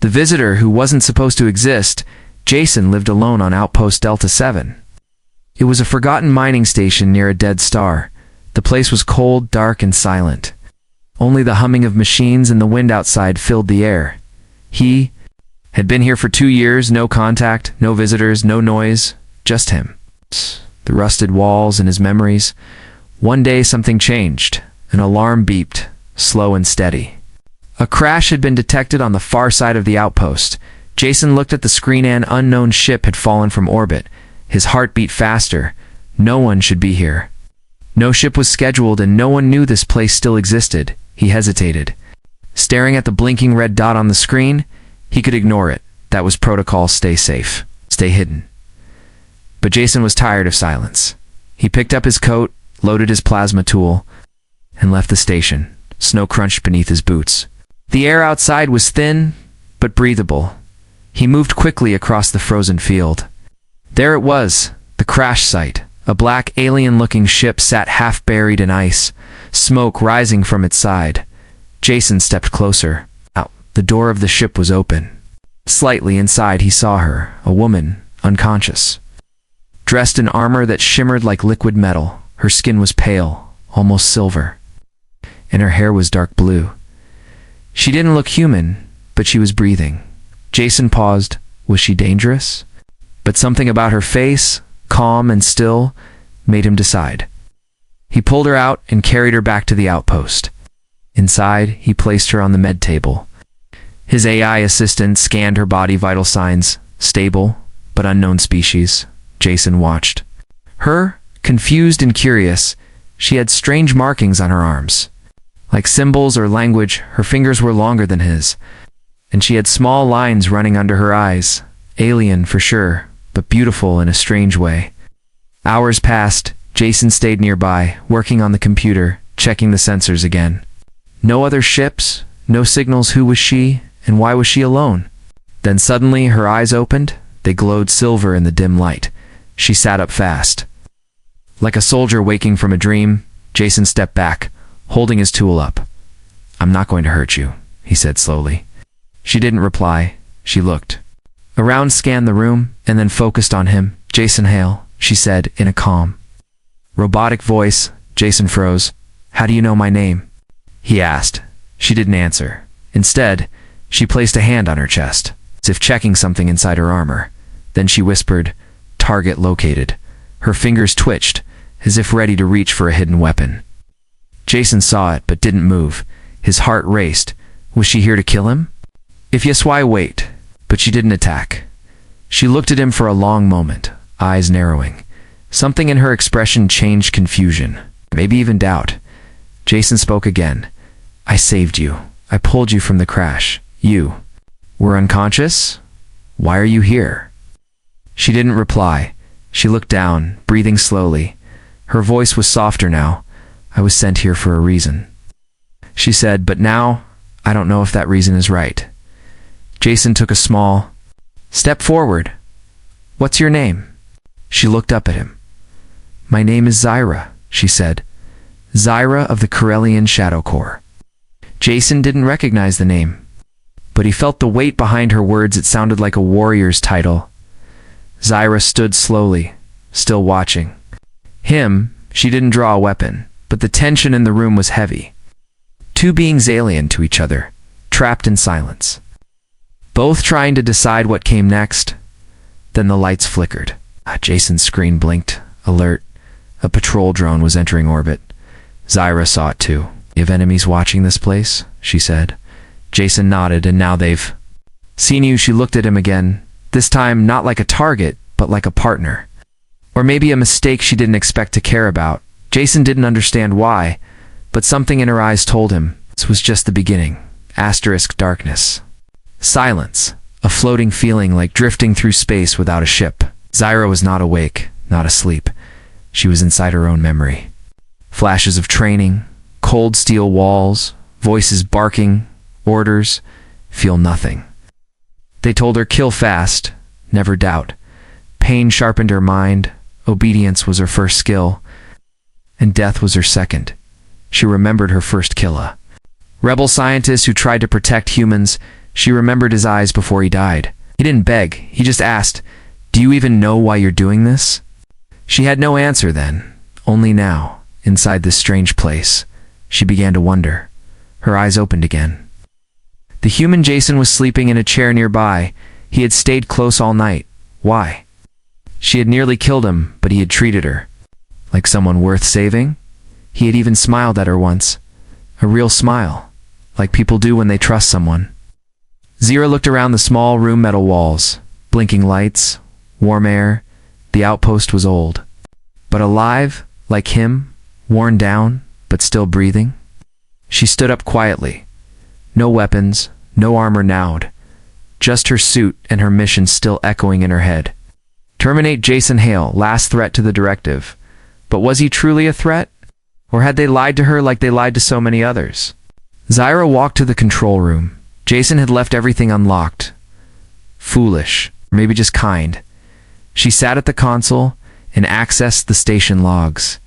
The visitor who wasn't supposed to exist, Jason, lived alone on Outpost Delta 7. It was a forgotten mining station near a dead star. The place was cold, dark, and silent. Only the humming of machines and the wind outside filled the air. He had been here for 2 years, no contact, no visitors, no noise, just him. The rusted walls and his memories. One day something changed. An alarm beeped, slow and steady. A crash had been detected on the far side of the outpost. Jason looked at the screen. An unknown ship had fallen from orbit. His heart beat faster. No one should be here. No ship was scheduled and no one knew this place still existed. He hesitated. Staring at the blinking red dot on the screen, he could ignore it. That was protocol. Stay safe. Stay hidden. But Jason was tired of silence. He picked up his coat, loaded his plasma tool, and left the station. Snow crunched beneath his boots. The air outside was thin, but breathable. He moved quickly across the frozen field. There it was, the crash site. A black, alien-looking ship sat half buried in ice, smoke rising from its side. Jason stepped closer. Out. The door of the ship was open. Slightly inside he saw her, a woman, unconscious. Dressed in armor that shimmered like liquid metal, her skin was pale, almost silver, and her hair was dark blue. She didn't look human, but she was breathing. Jason paused. Was she dangerous? But something about her face, calm and still, made him decide. He pulled her out and carried her back to the outpost. Inside, he placed her on the med table. His AI assistant scanned her body vital signs, stable, but unknown species. Jason watched. Her, confused and curious, she had strange markings on her arms. Like symbols or language, her fingers were longer than his, and she had small lines running under her eyes. Alien for sure, but beautiful in a strange way. Hours passed. Jason stayed nearby, working on the computer, checking the sensors again. No other ships, no signals. Who was she, and why was she alone? Then suddenly her eyes opened. They glowed silver in the dim light. She sat up fast. Like a soldier waking from a dream, Jason stepped back, holding his tool up. "I'm not going to hurt you," he said slowly. She didn't reply. She looked around, scanned the room, and then focused on him. "Jason Hale," she said in a calm, robotic voice. Jason froze. "How do you know my name?" he asked. She didn't answer. Instead, she placed a hand on her chest, as if checking something inside her armor. Then she whispered, "Target located." Her fingers twitched, as if ready to reach for a hidden weapon. Jason saw it, but didn't move. His heart raced. Was she here to kill him? If yes, why wait? But she didn't attack. She looked at him for a long moment, eyes narrowing. Something in her expression changed, confusion, maybe even doubt. Jason spoke again. "I saved you. I pulled you from the crash. You were unconscious? Why are you here?" She didn't reply. She looked down, breathing slowly. Her voice was softer now. "I was sent here for a reason," she said, "but now, I don't know if that reason is right." Jason took a small step forward. "What's your name?" She looked up at him. "My name is Zyra," she said. "Zyra of the Corellian Shadow Corps." Jason didn't recognize the name, but he felt the weight behind her words. It sounded like a warrior's title. Zyra stood slowly, still watching. Him, she didn't draw a weapon, but the tension in the room was heavy. Two beings alien to each other, trapped in silence, both trying to decide what came next. Then the lights flickered. Jason's screen blinked, alert. A patrol drone was entering orbit. Zyra saw it too. "You have enemies watching this place?" she said. Jason nodded. "And now they've seen you." She looked at him again, this time not like a target, but like a partner. Or maybe a mistake she didn't expect to care about. Jason didn't understand why, but something in her eyes told him this was just the beginning. Asterisk darkness. Silence. A floating feeling like drifting through space without a ship. Zyra was not awake, not asleep. She was inside her own memory. Flashes of training, cold steel walls, voices barking, orders, feel nothing. They told her kill fast, never doubt. Pain sharpened her mind, obedience was her first skill, and death was her second. She remembered her first killer. Rebel scientists who tried to protect humans. She remembered his eyes before he died. He didn't beg, he just asked, "Do you even know why you're doing this?" She had no answer then. Only now, inside this strange place, she began to wonder. Her eyes opened again. The human Jason was sleeping in a chair nearby. He had stayed close all night. Why? She had nearly killed him, but he had treated her like someone worth saving. He had even smiled at her once. A real smile, like people do when they trust someone. Zira looked around the small room, metal walls, blinking lights, warm air. The outpost was old, but alive, like him, worn down, but still breathing. She stood up quietly. No weapons, no armor nowed. Just her suit and her mission still echoing in her head. Terminate Jason Hale, last threat to the directive. But was he truly a threat? Or had they lied to her like they lied to so many others? Zyra walked to the control room. Jason had left everything unlocked. Foolish, or maybe just kind. She sat at the console and accessed the station logs.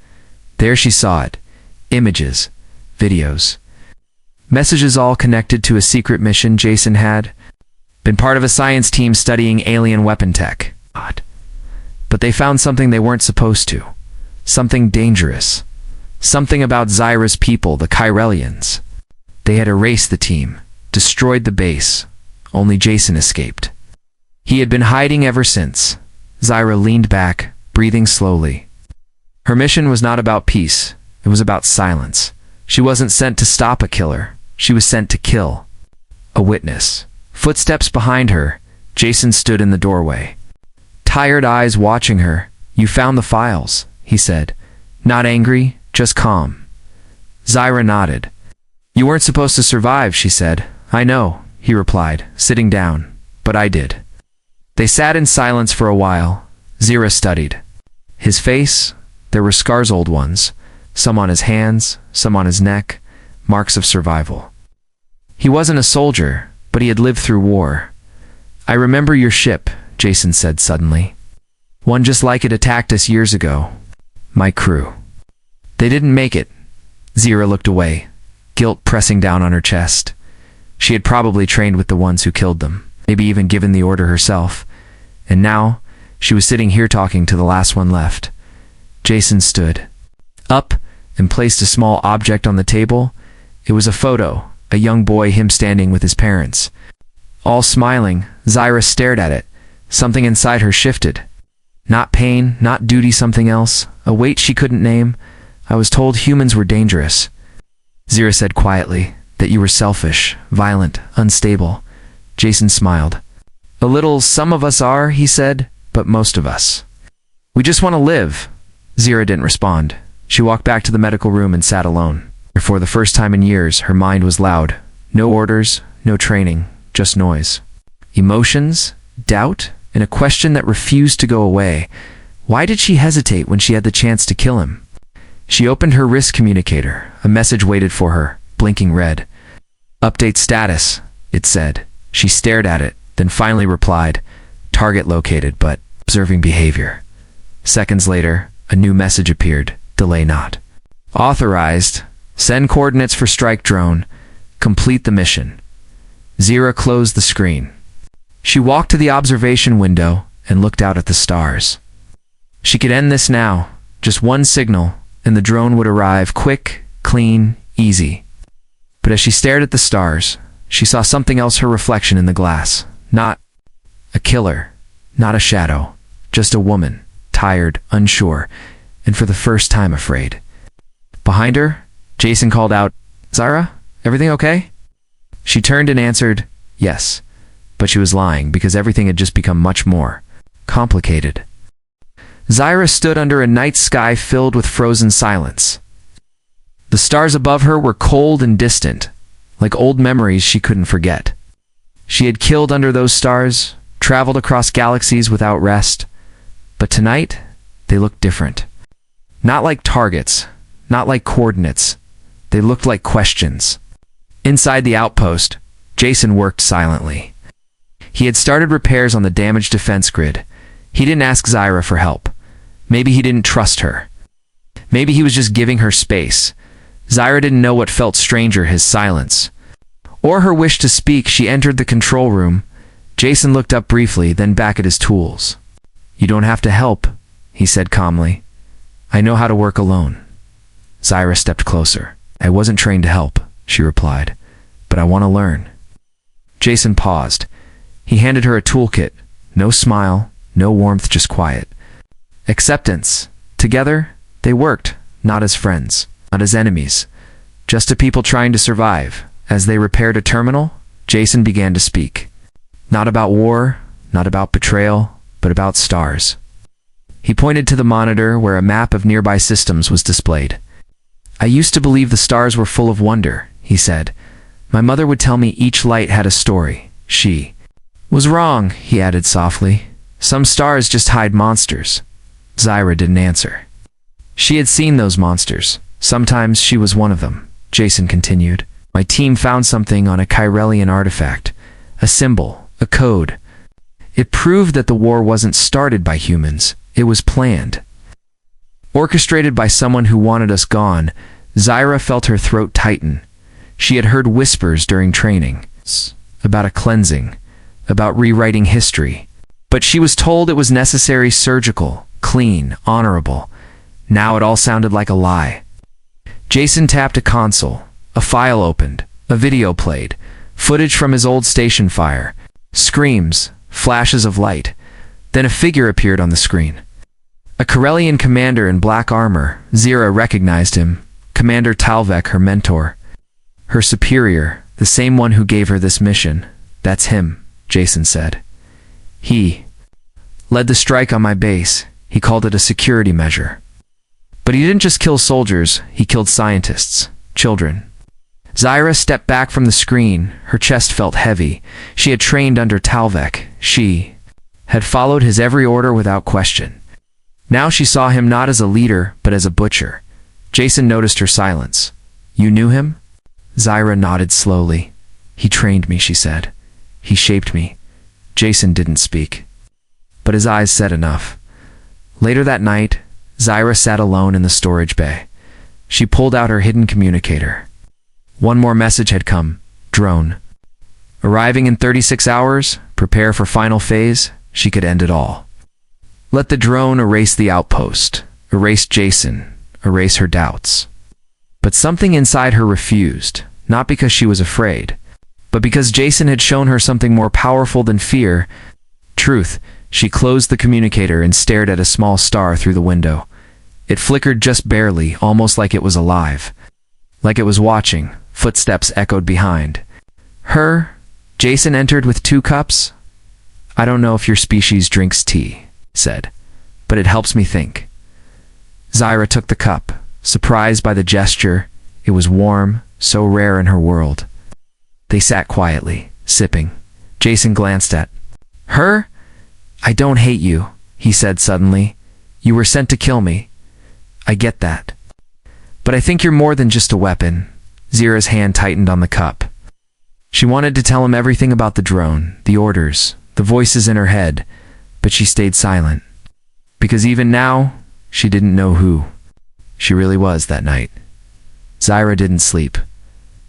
There she saw it. Images, videos, messages all connected to a secret mission Jason had been part of a science team studying alien weapon tech. But they found something they weren't supposed to. Something dangerous. Something about Zyra's people, the Chirelians. They had erased the team, destroyed the base. Only Jason escaped. He had been hiding ever since. Zyra leaned back, breathing slowly. Her mission was not about peace. It was about silence. She wasn't sent to stop a killer. She was sent to kill. A witness. Footsteps behind her. Jason stood in the doorway. Tired eyes watching her. "You found the files," he said. Not angry, just calm. Zyra nodded. "You weren't supposed to survive," she said. "I know," he replied, sitting down. "But I did." They sat in silence for a while. Zyra studied. His face, there were scars, old ones. Some on his hands, some on his neck. Marks of survival. He wasn't a soldier, but he had lived through war. "I remember your ship," Jason said suddenly. "One just like it attacked us years ago. My crew. They didn't make it." Zyra looked away, guilt pressing down on her chest. She had probably trained with the ones who killed them, maybe even given the order herself. And now, she was sitting here talking to the last one left. Jason stood up and placed a small object on the table. It was a photo, a young boy, him standing with his parents. All smiling, Zyra stared at it. Something inside her shifted. Not pain, not duty, something else. A weight she couldn't name. "I was told humans were dangerous," Zyra said quietly. "That you were selfish, violent, unstable." Jason smiled. "A little, some of us are," he said, "but most of us. We just want to live." Zyra didn't respond. She walked back to the medical room and sat alone. For the first time in years, her mind was loud. No orders, no training, just noise. Emotions, doubt, and a question that refused to go away. Why did she hesitate when she had the chance to kill him? She opened her wrist communicator. A message waited for her, blinking red. "Update status," it said. She stared at it, then finally replied, "Target located, but observing behavior." Seconds later, a new message appeared. "Delay not. Authorized. Send coordinates for strike drone. Complete the mission." Zyra closed the screen. She walked to the observation window and looked out at the stars. She could end this now. Just one signal, and the drone would arrive, quick, clean, easy. But as she stared at the stars, she saw something else, her reflection in the glass. Not a killer, not a shadow, just a woman, tired, unsure, and for the first time afraid. Behind her, Jason called out, "Zyra, everything okay?" She turned and answered, "Yes." But she was lying, because everything had just become much more complicated. Zyra stood under a night sky filled with frozen silence. The stars above her were cold and distant, like old memories she couldn't forget. She had killed under those stars, traveled across galaxies without rest. But tonight, they looked different. Not like targets, not like coordinates. They looked like questions. Inside the outpost, Jason worked silently. He had started repairs on the damaged defense grid. He didn't ask Zyra for help. Maybe he didn't trust her. Maybe he was just giving her space. Zyra didn't know what felt stranger, his silence, or her wish to speak, she entered the control room. Jason looked up briefly, then back at his tools. "You don't have to help," he said calmly. "I know how to work alone." Zyra stepped closer. "I wasn't trained to help," she replied, "but I want to learn." Jason paused. He handed her a toolkit. No smile, no warmth, just quiet. Acceptance. Together, they worked, not as friends, not as enemies, just as people trying to survive. As they repaired a terminal, Jason began to speak. Not about war, not about betrayal, but about stars. He pointed to the monitor where a map of nearby systems was displayed. "I used to believe the stars were full of wonder," he said. "My mother would tell me each light had a story. She was wrong," he added softly. "Some stars just hide monsters." Zyra didn't answer. She had seen those monsters. Sometimes she was one of them. Jason continued. "My team found something on a Chirelian artifact. A symbol, a code. It proved that the war wasn't started by humans. It was planned. Orchestrated by someone who wanted us gone." Zyra felt her throat tighten. She had heard whispers during training about a cleansing, about rewriting history. But she was told it was necessary, surgical, clean, honorable. Now it all sounded like a lie. Jason tapped a console. A file opened. A video played. Footage from his old station fire. Screams, flashes of light. Then a figure appeared on the screen. A Chirelian commander in black armor. Zyra recognized him. Commander Talvek, her mentor. Her superior, the same one who gave her this mission. "That's him," Jason said. "He led the strike on my base." He called it a security measure. But he didn't just kill soldiers, he killed scientists, children. Zyra stepped back from the screen. Her chest felt heavy. She had trained under Talvek. She had followed his every order without question. Now she saw him not as a leader, but as a butcher. Jason noticed her silence. "You knew him?" Zyra nodded slowly. "He trained me," she said. "He shaped me." Jason didn't speak, but his eyes said enough. Later that night, Zyra sat alone in the storage bay. She pulled out her hidden communicator. One more message had come. Drone. Arriving in 36 hours, prepare for final phase. She could end it all. Let the drone erase the outpost, erase Jason, erase her doubts. But something inside her refused, not because she was afraid, but because Jason had shown her something more powerful than fear. Truth. She closed the communicator and stared at a small star through the window. It flickered just barely, almost like it was alive. Like it was watching. Footsteps echoed behind her. Jason entered with 2 cups. "I don't know if your species drinks tea," he said, "but it helps me think." Zyra took the cup, surprised by the gesture. It was warm, so rare in her world. They sat quietly, sipping. Jason glanced at her. "I don't hate you," he said suddenly. "You were sent to kill me. I get that. But I think you're more than just a weapon." Zyra's hand tightened on the cup. She wanted to tell him everything about the drone, the orders, the voices in her head, but she stayed silent. Because even now, she didn't know who she really was that night. Zyra didn't sleep.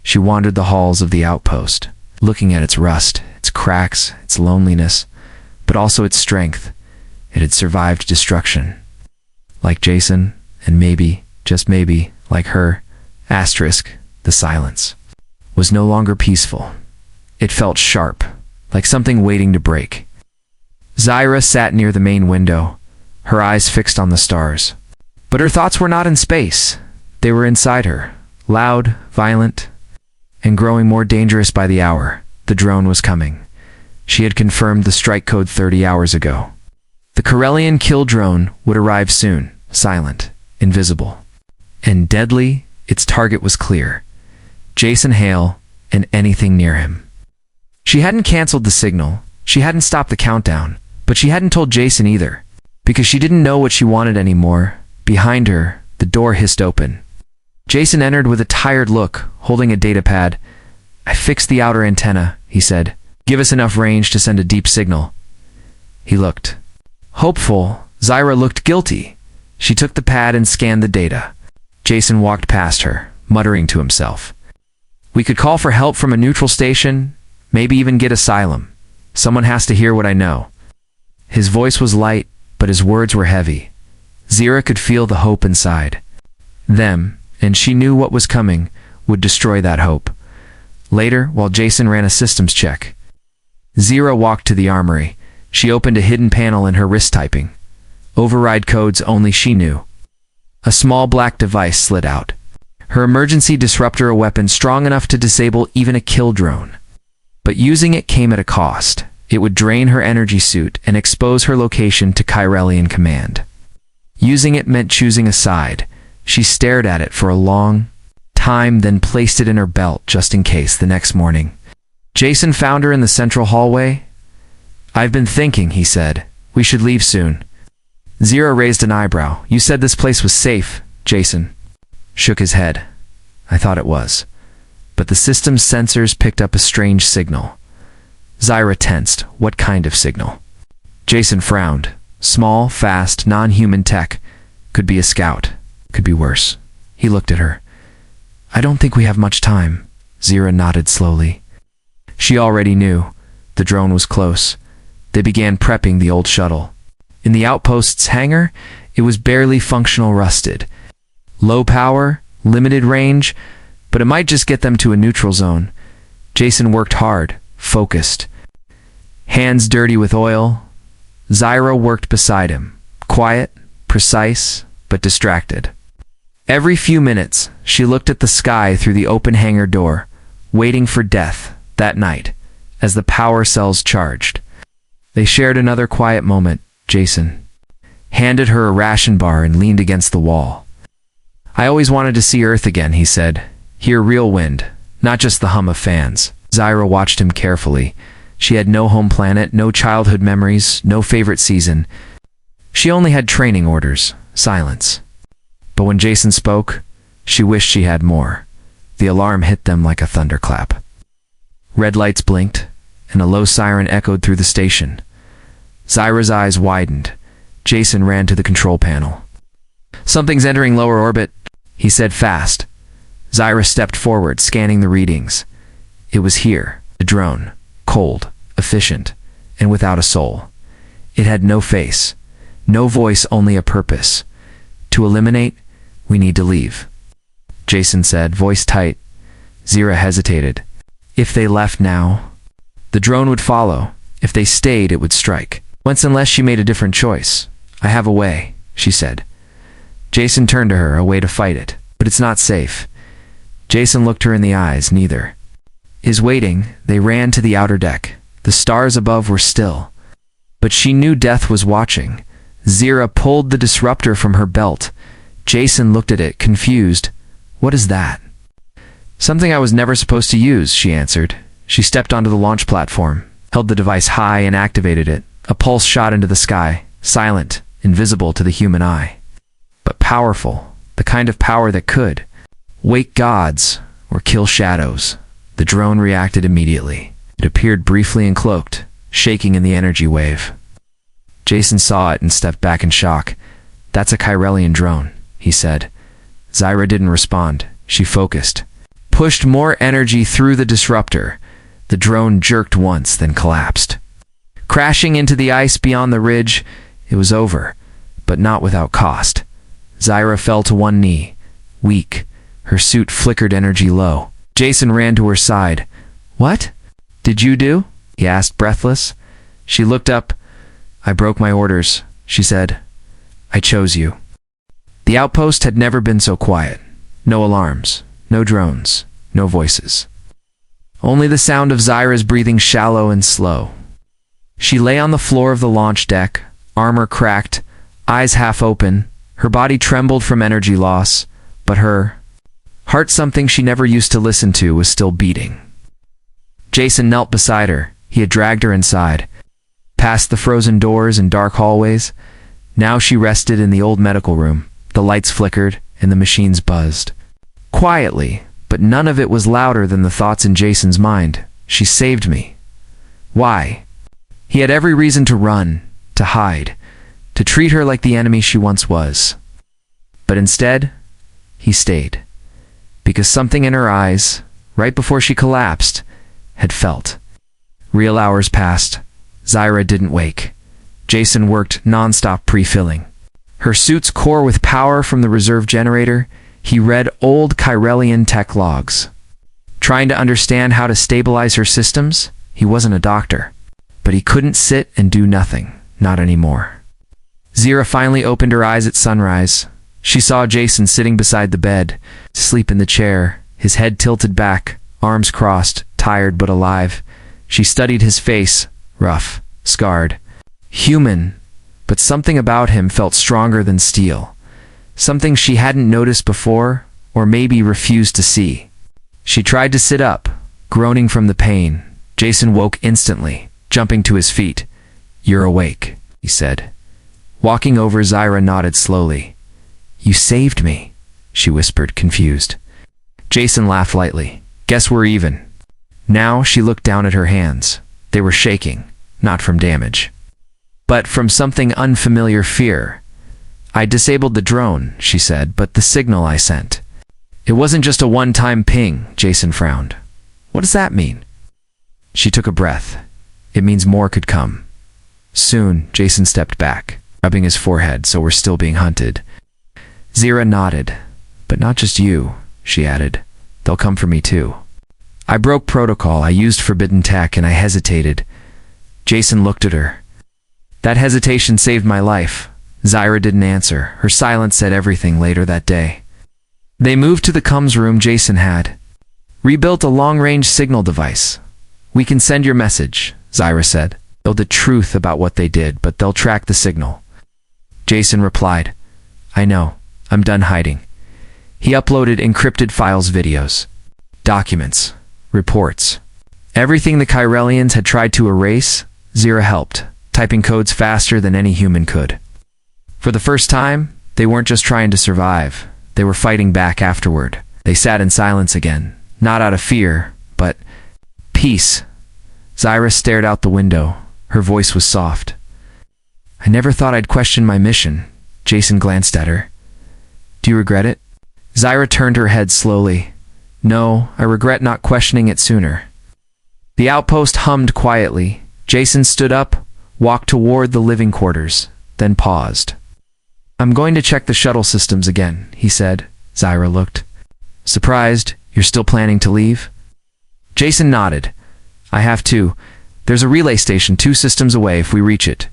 She wandered the halls of the outpost, looking at its rust, its cracks, its loneliness, but also its strength. It had survived destruction. Like Jason, and maybe, just maybe, like her, the silence was no longer peaceful. It felt sharp, like something waiting to break. Zyra sat near the main window, her eyes fixed on the stars. But her thoughts were not in space. They were inside her, loud, violent, and growing more dangerous by the hour. The drone was coming. She had confirmed the strike code 30 hours ago. The Chirelian kill drone would arrive soon, silent, invisible, and deadly. Its target was clear. Jason Hale and anything near him. She hadn't canceled the signal. She hadn't stopped the countdown. But she hadn't told Jason either, because she didn't know what she wanted anymore. Behind her, the door hissed open. Jason entered with a tired look, holding a datapad. "I fixed the outer antenna," he said. "Give us enough range to send a deep signal." He looked hopeful. Zyra looked guilty. She took the pad and scanned the data. Jason walked past her, muttering to himself. We could call for help from a neutral station, maybe even get asylum. Someone has to hear what I know." His voice was light, but his words were heavy. Zira could feel the hope inside. Them, and she knew what was coming, would destroy that hope. Later, while Jason ran a systems check, Zira walked to the armory. She opened a hidden panel in her wrist typing. Override codes only she knew. A small black device slid out. Her emergency disruptor, a weapon strong enough to disable even a kill drone. But using it came at a cost. It would drain her energy suit and expose her location to Chirelian command. Using it meant choosing a side. She stared at it for a long time, then placed it in her belt just in case. The next morning, Jason found her in the central hallway. "I've been thinking," he said. "We should leave soon." Zira raised an eyebrow. "You said this place was safe." Jason shook his head. "I thought it was." But the system's sensors picked up a strange signal. Zira tensed. What kind of signal? Jason frowned. Small, fast, non-human tech. Could be a scout. Could be worse. He looked at her. "I don't think we have much time." Zira nodded slowly. She already knew. The drone was close. They began prepping the old shuttle. In the outpost's hangar, it was barely functional, rusted. Low power, limited range, but it might just get them to a neutral zone. Jason worked hard, focused. Hands dirty with oil. Zira worked beside him, quiet, precise, but distracted. Every few minutes, she looked at the sky through the open hangar door, waiting for death that night, as the power cells charged. They shared another quiet moment. Jason handed her a ration bar and leaned against the wall. "I always wanted to see Earth again," he said. "Hear real wind, not just the hum of fans." Zira watched him carefully. She had no home planet, no childhood memories, no favorite season. She only had training orders, silence. But when Jason spoke, she wished she had more. The alarm hit them like a thunderclap. Red lights blinked, and a low siren echoed through the station. Zira's eyes widened. Jason ran to the control panel. "Something's entering lower orbit," he said fast. Zira stepped forward, scanning the readings. It was here, a drone, cold, efficient, and without a soul. It had no face, no voice, only a purpose. "To eliminate, we need to leave," Jason said, voice tight. Zira hesitated. If they left now, the drone would follow. If they stayed, it would strike. Once, unless she made a different choice. "I have a way," she said. Jason turned to her, a way to fight it. "But it's not safe." Jason looked her in the eyes. Neither is waiting. They ran to the outer deck. The stars above were still. But she knew death was watching. Zira pulled the disruptor from her belt. Jason looked at it, confused. "What is that?" "Something I was never supposed to use," she answered. She stepped onto the launch platform, held the device high and activated it. A pulse shot into the sky, silent, invisible to the human eye. But powerful, the kind of power that could wake gods or kill shadows. The drone reacted immediately. It appeared briefly and cloaked, shaking in the energy wave. Jason saw it and stepped back in shock. "That's a Chirelian drone," he said. Zira didn't respond. She focused, pushed more energy through the disruptor. The drone jerked once, then collapsed. Crashing into the ice beyond the ridge, it was over, but not without cost. Zira fell to one knee, weak. Her suit flickered energy low. Jason ran to her side. "What did you do?" he asked, breathless. She looked up. "I broke my orders," she said. "I chose you." The outpost had never been so quiet. No alarms, no drones, no voices. Only the sound of Zira's breathing, shallow and slow. She lay on the floor of the launch deck, armor cracked, eyes half open. Her body trembled from energy loss, but her heart, something she never used to listen to, was still beating. Jason knelt beside her. He had dragged her inside, past the frozen doors and dark hallways. Now she rested in the old medical room. The lights flickered and the machines buzzed. Quietly, but none of it was louder than the thoughts in Jason's mind. "She saved me." Why? He had every reason to run, to hide, to treat her like the enemy she once was. But instead, he stayed. Because something in her eyes, right before she collapsed, had felt. Real hours passed. Zyra didn't wake. Jason worked non-stop pre-filling. Her suit's core with power from the reserve generator. He read old Chirelian tech logs. Trying to understand how to stabilize her systems, he wasn't a doctor. But he couldn't sit and do nothing. Not anymore. Zyra finally opened her eyes at sunrise. She saw Jason sitting beside the bed, asleep in the chair, his head tilted back, arms crossed, tired but alive. She studied his face, rough, scarred. Human, but something about him felt stronger than steel. Something she hadn't noticed before, or maybe refused to see. She tried to sit up, groaning from the pain. Jason woke instantly, jumping to his feet. "You're awake," he said. Walking over, Zyra nodded slowly. "You saved me," she whispered, confused. Jason laughed lightly. "Guess we're even." Now she looked down at her hands. They were shaking, not from damage, but from something unfamiliar, fear. "I disabled the drone," she said, "but the signal I sent. It wasn't just a one-time ping," Jason frowned. "What does that mean?" She took a breath. "It means more could come." Soon, Jason stepped back, rubbing his forehead, "So we're still being hunted." Zyra nodded. "But not just you," she added. "They'll come for me too. I broke protocol, I used forbidden tech, and I hesitated." Jason looked at her. "That hesitation saved my life." Zyra didn't answer. Her silence said everything. Later that day, they moved to the comms room Jason had. "Rebuilt a long-range signal device. We can send your message," Zyra said. "They'll the truth about what they did, but they'll track the signal." Jason replied, "I know. I'm done hiding." He uploaded encrypted files, videos, documents, reports. Everything the Chirelians had tried to erase, Zyra helped, typing codes faster than any human could. For the first time, they weren't just trying to survive. They were fighting back afterward. They sat in silence again, not out of fear, but peace. Zyra stared out the window. Her voice was soft. "I never thought I'd question my mission." Jason glanced at her. "Do you regret it?" Zyra turned her head slowly. "No, I regret not questioning it sooner." The outpost hummed quietly. Jason stood up, walked toward the living quarters, then paused. "I'm going to check the shuttle systems again," he said. Zyra looked surprised. "You're still planning to leave?" Jason nodded. "I have to. There's a relay station 2 systems away if we reach it.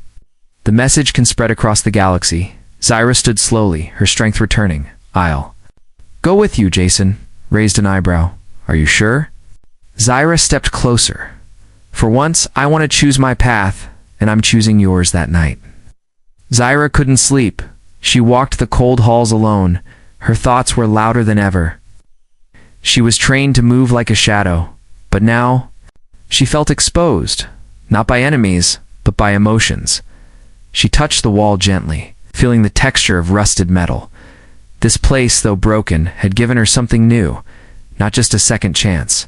The message can spread across the galaxy." Zyra stood slowly, her strength returning. "I'll go with you," Jason raised an eyebrow. "Are you sure?" Zyra stepped closer. "For once, I want to choose my path, and I'm choosing yours that night." Zyra couldn't sleep. She walked the cold halls alone. Her thoughts were louder than ever. She was trained to move like a shadow, but now she felt exposed, not by enemies, but by emotions. She touched the wall gently, feeling the texture of rusted metal. This place, though broken, had given her something new, not just a second chance,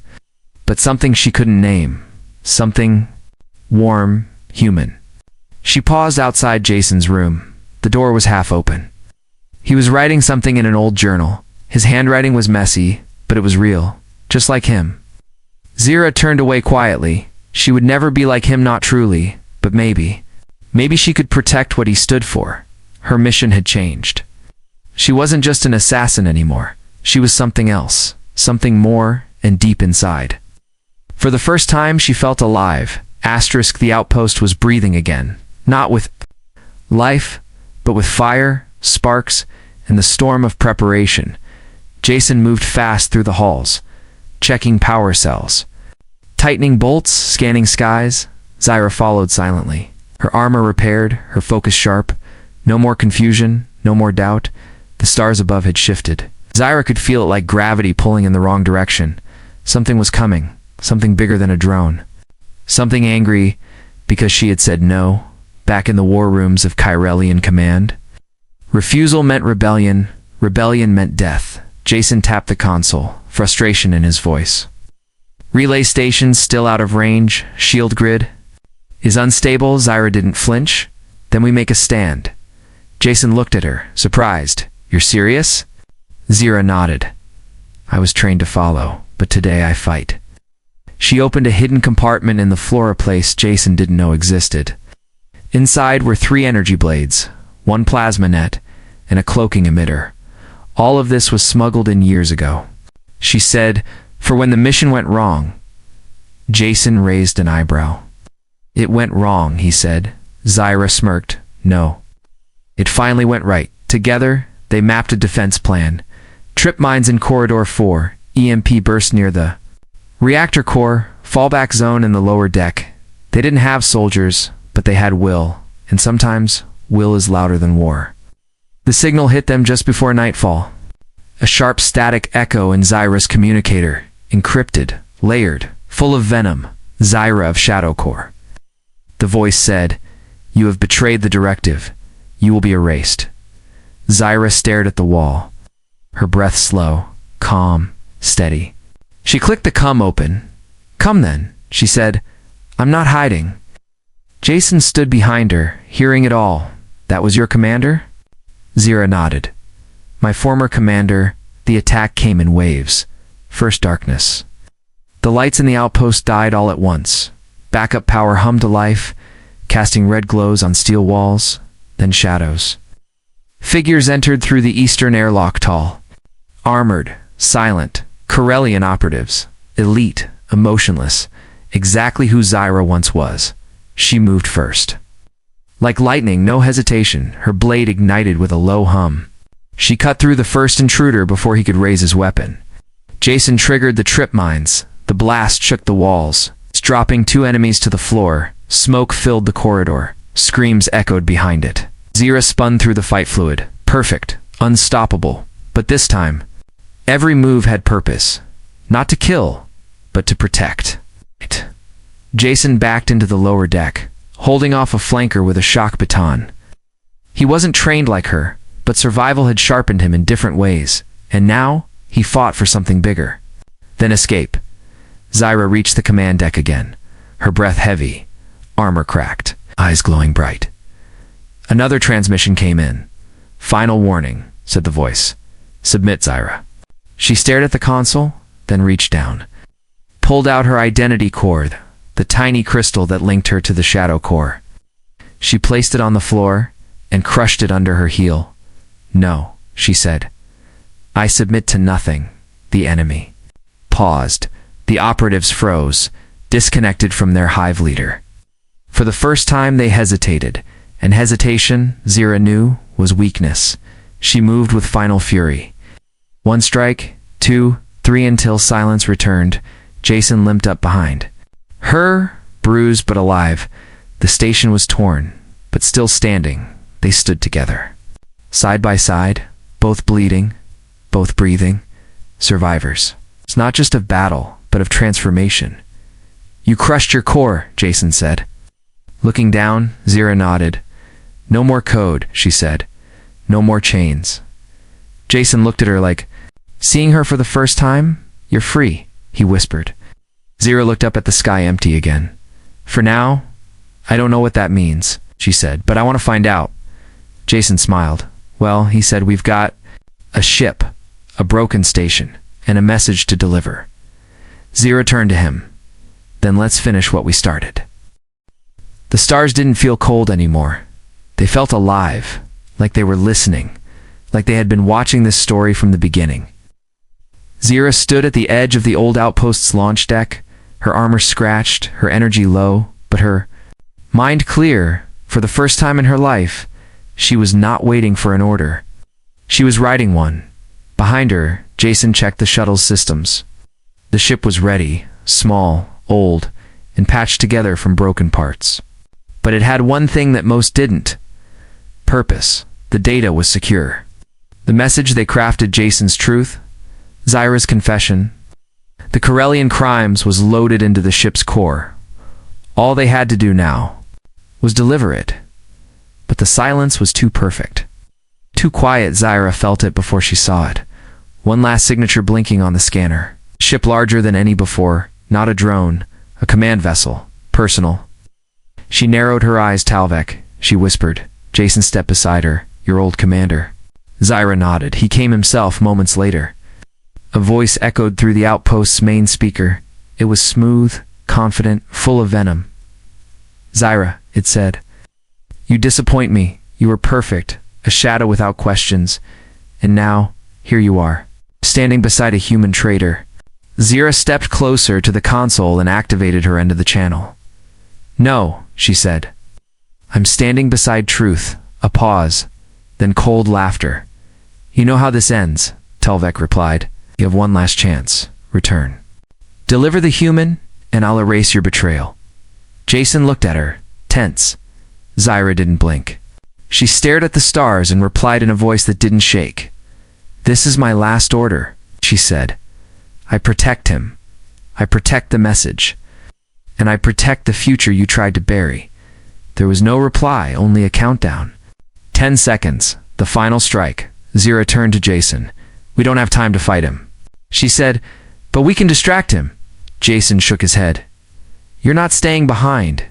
but something she couldn't name, something warm, human. She paused outside Jason's room. The door was half open. He was writing something in an old journal. His handwriting was messy, but it was real, just like him. Zyra turned away quietly. She would never be like him, not truly, but maybe. Maybe she could protect what he stood for. Her mission had changed. She wasn't just an assassin anymore. She was something else, something more and deep inside. For the first time, she felt alive. The outpost was breathing again, not with life, but with fire, sparks, and the storm of preparation. Jason moved fast through the halls, checking power cells, tightening bolts, scanning skies. Zyra followed silently, her armor repaired, her focus sharp. No more confusion, no more doubt. The stars above had shifted. Zyra could feel it like gravity pulling in the wrong direction. Something was coming, something bigger than a drone. Something angry because she had said no, back in the war rooms of Chirelian command. Refusal meant rebellion, rebellion meant death. Jason tapped the console, frustration in his voice. Relay stations still out of range, shield grid is unstable. Zyra didn't flinch. "Then we make a stand." Jason looked at her, surprised. "You're serious?" Zyra nodded. "I was trained to follow." but today I fight." She opened a hidden compartment in the floor, a place Jason didn't know existed. Inside were 3 energy blades, 1 plasma net, and a cloaking emitter. All of this was smuggled in years ago. She said, "For when the mission went wrong." Jason raised an eyebrow. "It went wrong," he said. Zyra smirked. "No. It finally went right." Together, they mapped a defense plan. Trip mines in Corridor 4, EMP burst near the reactor core, fallback zone in the lower deck. They didn't have soldiers, but they had will, and sometimes will is louder than war. The signal hit them just before nightfall. A sharp static echo in Zyra's communicator, encrypted, layered, full of venom. "Zyra of Shadow Core." The voice said, "You have betrayed the directive. You will be erased." Zyra stared at the wall, her breath slow, calm, steady. She clicked the "come" open. "Come then," she said. "I'm not hiding." Jason stood behind her, hearing it all. "That was your commander?" Zyra nodded. "My former commander." The attack came in waves. First darkness. The lights in the outpost died all at once. Backup power hummed to life, casting red glows on steel walls, then shadows. Figures entered through the eastern airlock, tall, armored, silent, Corellian operatives, elite, emotionless, exactly who Zyra once was. She moved first. Like lightning, no hesitation, her blade ignited with a low hum. She cut through the first intruder before he could raise his weapon. Jason triggered the trip mines. The blast shook the walls, dropping 2 enemies to the floor. Smoke filled the corridor. Screams echoed behind it. Zyra spun through the fight fluid. Perfect, unstoppable. But this time, every move had purpose. Not to kill, but to protect. Jason backed into the lower deck, holding off a flanker with a shock baton. He wasn't trained like her, but survival had sharpened him in different ways, and now he fought for something bigger. Then escape. Zyra reached the command deck again, her breath heavy, armor cracked, eyes glowing bright. Another transmission came in. "Final warning," said the voice. "Submit, Zyra." She stared at the console, then reached down, pulled out her identity cord, the tiny crystal that linked her to the Shadow Core. She placed it on the floor and crushed it under her heel. "No," she said. "I submit to nothing." The enemy paused. The operatives froze, disconnected from their hive leader. For the first time they hesitated, and hesitation, Zyra knew, was weakness. She moved with final fury. 1 strike, 2, 3 until silence returned. Jason limped up behind her, bruised but alive. The station was torn, but still standing. They stood together, side by side, both bleeding, both breathing. Survivors. It's not just of battle, but of transformation. "You crushed your core," Jason said. Looking down, Zyra nodded. "No more code," she said. "No more chains." Jason looked at her like, "Seeing her for the first time? You're free," he whispered. Zyra looked up at the sky, empty again. "For now, I don't know what that means," she said, "but I want to find out." Jason smiled. "Well," he said, "we've got a ship, a broken station, and a message to deliver." Zyra turned to him. "Then let's finish what we started." The stars didn't feel cold anymore. They felt alive, like they were listening, like they had been watching this story from the beginning. Zyra stood at the edge of the old outpost's launch deck, her armor scratched, her energy low, but her mind clear. For the first time in her life, she was not waiting for an order. She was riding one. Behind her, Jason checked the shuttle's systems. The ship was ready, small, old, and patched together from broken parts. But it had one thing that most didn't. Purpose. The data was secure. The message they crafted, Jason's truth, Zyra's confession, the Corellian crimes, was loaded into the ship's core. All they had to do now was deliver it. But the silence was too perfect. Too quiet. Zyra felt it before she saw it. One last signature blinking on the scanner. Ship larger than any before, not a drone, a command vessel, personal. She narrowed her eyes. "Talvek," she whispered. Jason stepped beside her. "Your old commander." Zyra nodded. "He came himself moments later." A voice echoed through the outpost's main speaker. It was smooth, confident, full of venom. "Zyra," it said, "you disappoint me. You were perfect, a shadow without questions. And now, here you are, standing beside a human traitor." Zyra stepped closer to the console and activated her end of the channel. "No," she said. "I'm standing beside truth." A pause, then cold laughter. "You know how this ends," Telvek replied. "You have one last chance. Return. Deliver the human, and I'll erase your betrayal." Jason looked at her, tense. Zyra didn't blink. She stared at the stars and replied in a voice that didn't shake. "This is my last order," she said. "I protect him. I protect the message. And I protect the future you tried to bury." There was no reply, only a countdown. 10 seconds, the final strike. Zyra turned to Jason. "We don't have time to fight him," she said. "But we can distract him." Jason shook his head. "You're not staying behind."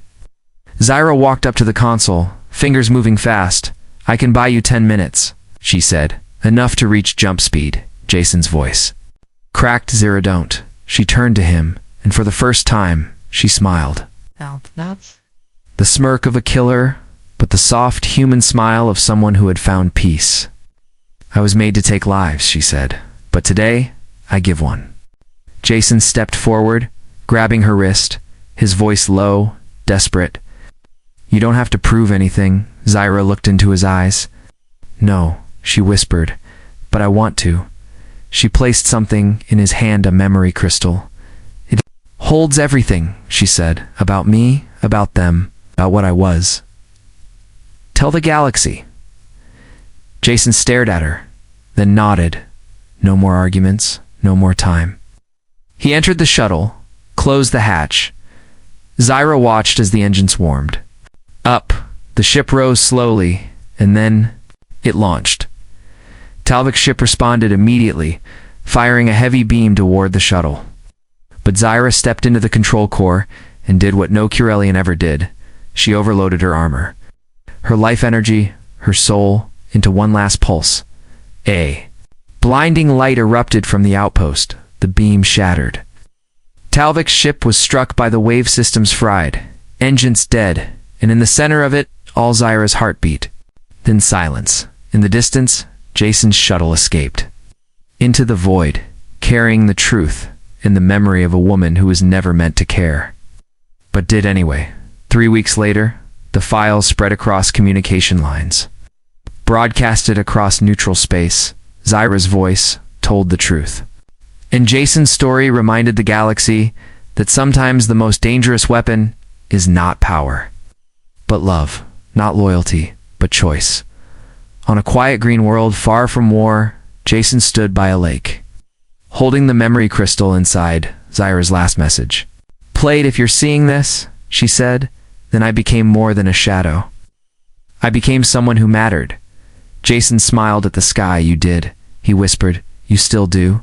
Zyra walked up to the console, fingers moving fast. "I can buy you 10 minutes, she said. "Enough to reach jump speed," Jason's voice cracked. "Zyra, don't." She turned to him, and for the first time, she smiled. The smirk of a killer, but the soft human smile of someone who had found peace. "I was made to take lives," she said, "but today, I give one." Jason stepped forward, grabbing her wrist, his voice low, desperate. "You don't have to prove anything." Zyra looked into his eyes. "No," she whispered, "but I want to." She placed something in his hand, a memory crystal. "It holds everything," she said, "about me, about them, about what I was. Tell the galaxy." Jason stared at her, then nodded. No more arguments, no more time. He entered the shuttle, closed the hatch. Zyra watched as the engines warmed. Up, the ship rose slowly, and then it launched. Talvik's ship responded immediately, firing a heavy beam toward the shuttle. But Zyra stepped into the control core and did what no Curelian ever did. She overloaded her armor, her life energy, her soul, into one last pulse. A blinding light erupted from the outpost. The beam shattered. Talvik's ship was struck by the wave systems fried, engines dead, and in the center of it, all Zyra's heartbeat. Then silence. In the distance, Jason's shuttle escaped. Into the void, carrying the truth and the memory of a woman who was never meant to care. But did anyway. 3 weeks later, the files spread across communication lines. Broadcasted across neutral space, Zyra's voice told the truth. And Jason's story reminded the galaxy that sometimes the most dangerous weapon is not power, but love, not loyalty, but choice. On a quiet green world far from war, Jason stood by a lake, holding the memory crystal inside Zyra's last message. "Played, if you're seeing this," she said, "then I became more than a shadow. I became someone who mattered." Jason smiled at the sky. "You did," he whispered. "You still do."